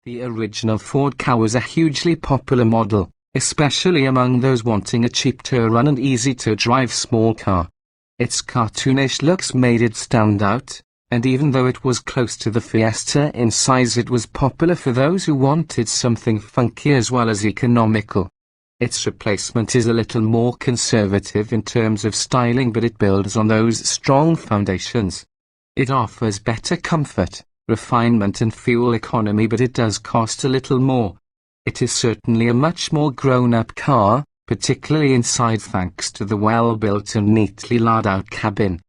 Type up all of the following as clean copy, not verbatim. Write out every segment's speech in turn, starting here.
The original Ford Ka was a hugely popular model, especially among those wanting a cheap-to-run and easy-to-drive small car. Its cartoonish looks made it stand out, and even though it was close to the Fiesta in size, it was popular for those who wanted something funky as well as economical. Its replacement is a little more conservative in terms of styling, but it builds on those strong foundations. It offers better comfort, refinement and fuel economy, but it does cost a little more. It is certainly a much more grown-up car, particularly inside thanks to the well-built and neatly laid-out cabin.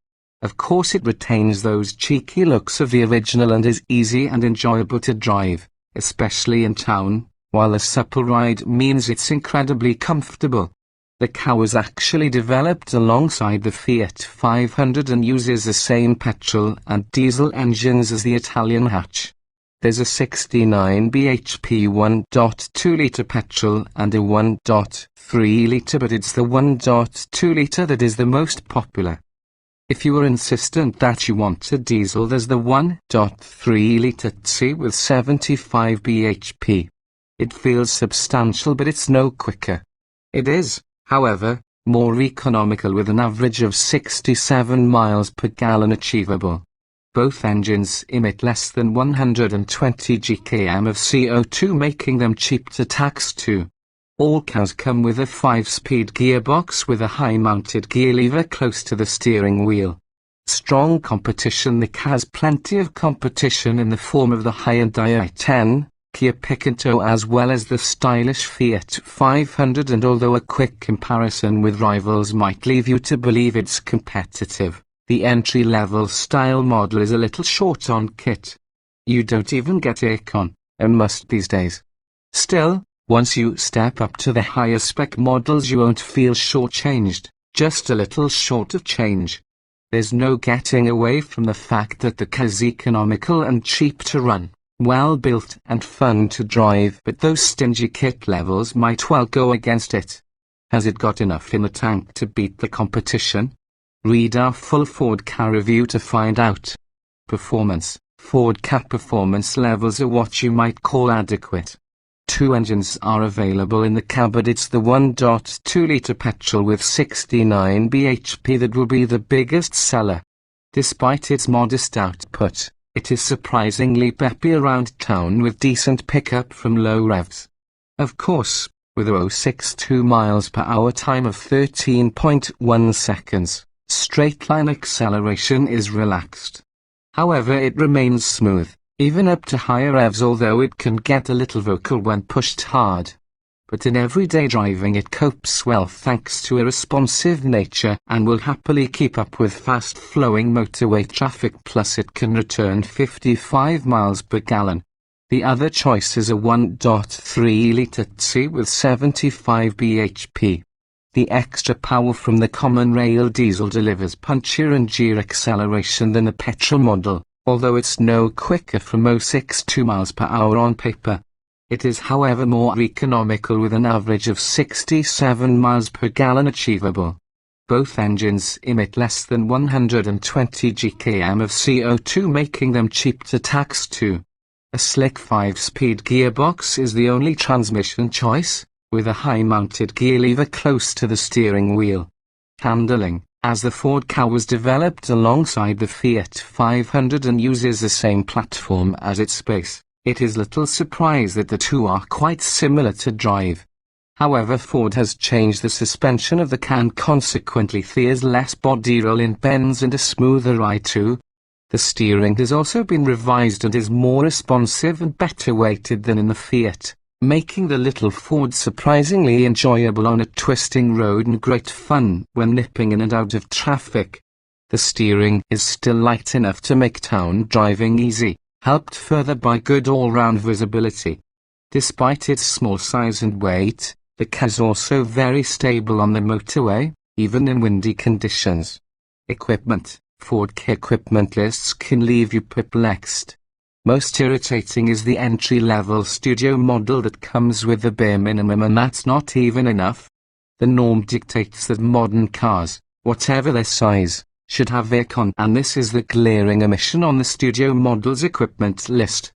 Of course it retains those cheeky looks of the original and is easy and enjoyable to drive, especially in town, while a supple ride means it's incredibly comfortable. The Ka was actually developed alongside the Fiat 500 and uses the same petrol and diesel engines as the Italian hatch. There's a 69 bhp 1.2-litre petrol and a 1.3-litre, but it's the 1.2-litre that is the most popular. If you are insistent that you want a diesel, there's the 1.3-litre Tychy with 75 bhp. It feels substantial, but it's no quicker. It is, however, more economical with an average of 67 miles per gallon achievable. Both engines emit less than 120 gkm of CO2, making them cheap to tax too. All Kas come with a 5-speed gearbox with a high-mounted gear lever close to the steering wheel. Strong competition. The Ka has plenty of competition in the form of the Hyundai i10, Kia Picanto as well as the stylish Fiat 500, and although a quick comparison with rivals might leave you to believe it's competitive, the entry-level style model is a little short on kit. You don't even get aircon, a must these days. Still, once you step up to the higher spec models you won't feel shortchanged, just a little short of change. There's no getting away from the fact that the Ka is economical and cheap to run, well built and fun to drive, but those stingy kit levels might well go against it. Has it got enough in the tank to beat the competition? Read our full Ford Ka review to find out. Performance. Ford Ka performance levels are what you might call adequate. 2 engines are available in the Ka, but it's the 1.2-litre petrol with 69 bhp that will be the biggest seller. Despite its modest output, it is surprisingly peppy around town with decent pickup from low revs. Of course, with a 0.62 miles per hour time of 13.1 seconds, straight-line acceleration is relaxed. However, it remains smooth, even up to higher revs, although it can get a little vocal when pushed hard. But in everyday driving it copes well thanks to a responsive nature and will happily keep up with fast-flowing motorway traffic, plus it can return 55 miles per gallon. The other choice is a 1.3-litre Tychy with 75 bhp. The extra power from the common rail diesel delivers punchier and gear acceleration than the petrol model, although it's no quicker from 0.62 miles per hour on paper. It is however more economical with an average of 67 miles per gallon achievable. Both engines emit less than 120 gkm of CO2, making them cheap to tax too. A slick 5-speed gearbox is the only transmission choice, with a high-mounted gear lever close to the steering wheel. Handling. As the Ford Ka was developed alongside the Fiat 500 and uses the same platform as its base, it is little surprise that the two are quite similar to drive. However, Ford has changed the suspension of the Ka and consequently there's less body roll in bends and a smoother ride too. The steering has also been revised and is more responsive and better weighted than in the Fiat, making the little Ford surprisingly enjoyable on a twisting road and great fun when nipping in and out of traffic. The steering is still light enough to make town driving easy, helped further by good all-round visibility. Despite its small size and weight, the Ka is also very stable on the motorway, even in windy conditions. Equipment. Ford Ka equipment lists can leave you perplexed. Most irritating is the entry-level studio model that comes with the bare minimum, and that's not even enough. The norm dictates that modern cars, whatever their size, should have aircon, and this is the glaring omission on the studio model's equipment list.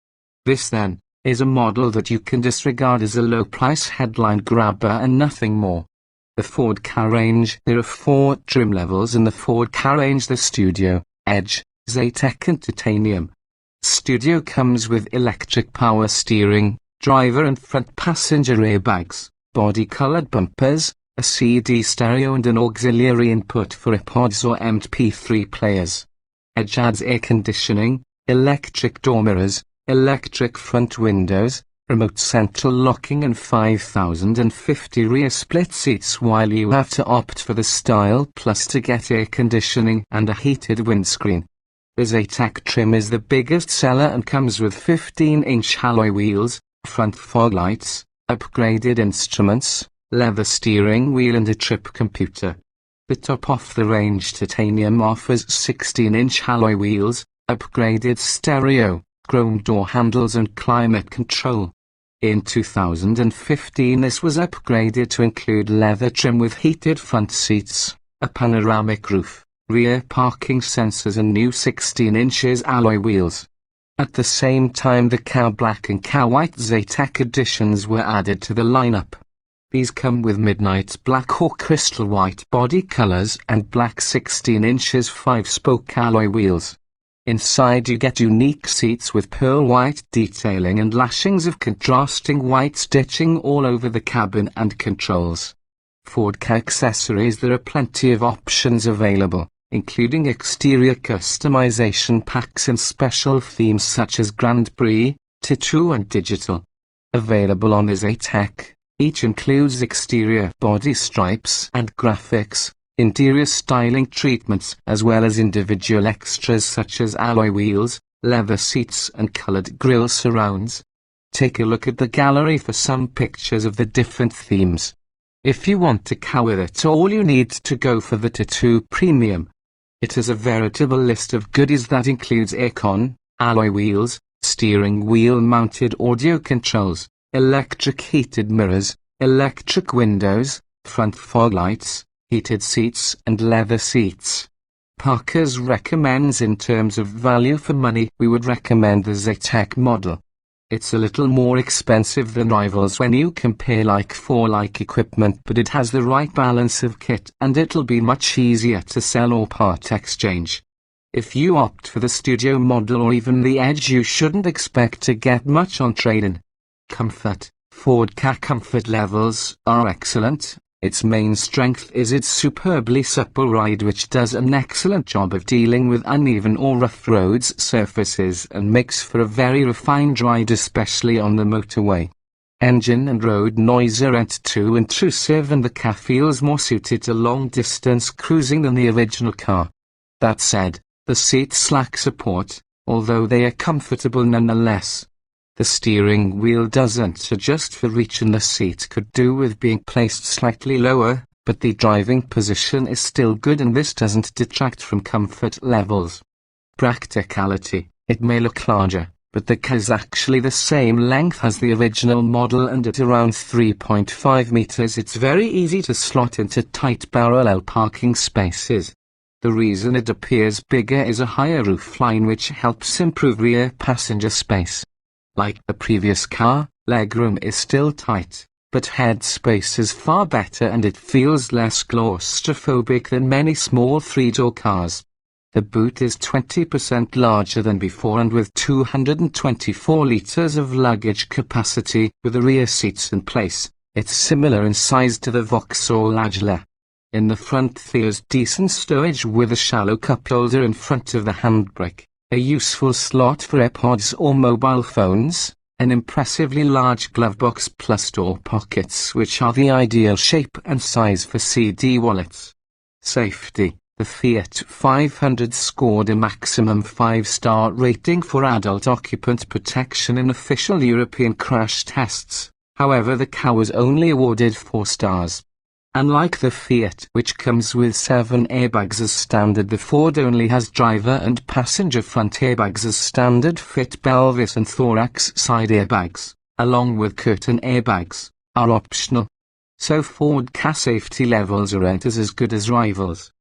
This then, is a model that you can disregard as a low-price headline grabber and nothing more. The SportKA range. There are 4 trim levels in the SportKA range: the Studio, Edge, Zetec and Titanium. Studio comes with electric power steering, driver and front passenger airbags, body-colored bumpers, a CD stereo and an auxiliary input for iPods or MP3 players. Edge adds air conditioning, electric door mirrors, electric front windows, remote central locking and 5050 rear split seats, while you have to opt for the Style Plus to get air conditioning and a heated windscreen. The Zetec trim is the biggest seller and comes with 15-inch alloy wheels, front fog lights, upgraded instruments, leather steering wheel and a trip computer. The top-of-the-range Titanium offers 16-inch alloy wheels, upgraded stereo, chrome door handles and climate control. In 2015 this was upgraded to include leather trim with heated front seats, a panoramic roof, rear parking sensors and new 16 inches alloy wheels. At the same time, the KA Black and KA White Zetec editions were added to the lineup. These come with midnight black or crystal white body colors and black 16 inches 5-spoke alloy wheels. Inside you get unique seats with pearl white detailing and lashings of contrasting white stitching all over the cabin and controls. SportKA accessories. There are plenty of options available, including exterior customization packs and special themes such as Grand Prix, Tattoo and Digital. Available on the Zetec, each includes exterior body stripes and graphics, interior styling treatments, as well as individual extras such as alloy wheels, leather seats and colored grille surrounds. Take a look at the gallery for some pictures of the different themes. If you want to KA with it all, you need to go for the Tattoo Premium. It is a veritable list of goodies that includes aircon, alloy wheels, steering wheel mounted audio controls, electric heated mirrors, electric windows, front fog lights, heated seats and leather seats. Parker's recommends in terms of value for money, we would recommend the Zetec model. It's a little more expensive than rivals when you compare like for like equipment, but it has the right balance of kit and it'll be much easier to sell or part exchange. If you opt for the Studio model or even the Edge, you shouldn't expect to get much on trade-in. Comfort. SportKA comfort levels are excellent. Its main strength is its superbly supple ride, which does an excellent job of dealing with uneven or rough roads surfaces and makes for a very refined ride, especially on the motorway. Engine and road noise aren't too intrusive and the KA feels more suited to long-distance cruising than the original car. That said, the seats lack support, although they are comfortable nonetheless. The steering wheel doesn't adjust for reach and the seat could do with being placed slightly lower, but the driving position is still good and this doesn't detract from comfort levels. Practicality. It may look larger, but the KA is actually the same length as the original model and at around 3.5 meters it's very easy to slot into tight parallel parking spaces. The reason it appears bigger is a higher roofline, which helps improve rear passenger space. Like the previous car, legroom is still tight, but headspace is far better and it feels less claustrophobic than many small 3-door cars. The boot is 20% larger than before and with 224 liters of luggage capacity, with the rear seats in place. It's similar in size to the Vauxhall Agila. In the front there's decent storage with a shallow cup holder in front of the handbrake, a useful slot for AirPods or mobile phones, an impressively large glove box plus door pockets which are the ideal shape and size for CD wallets. Safety. The Fiat 500 scored a maximum 5-star rating for adult occupant protection in official European crash tests, however the KA was only awarded 4 stars. Unlike the Fiat, which comes with 7 airbags as standard, the Ford only has driver and passenger front airbags as standard fit. Pelvis and thorax side airbags, along with curtain airbags, are optional. So SportKA safety levels aren't as good as rivals.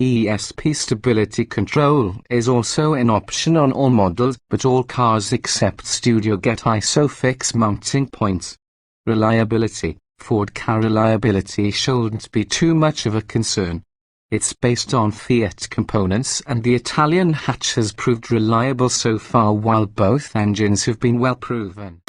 ESP stability control is also an option on all models, but all cars except Studio get ISOFIX mounting points. Reliability. SportKA reliability shouldn't be too much of a concern. It's based on Fiat components, and the Italian hatch has proved reliable so far while both engines have been well proven.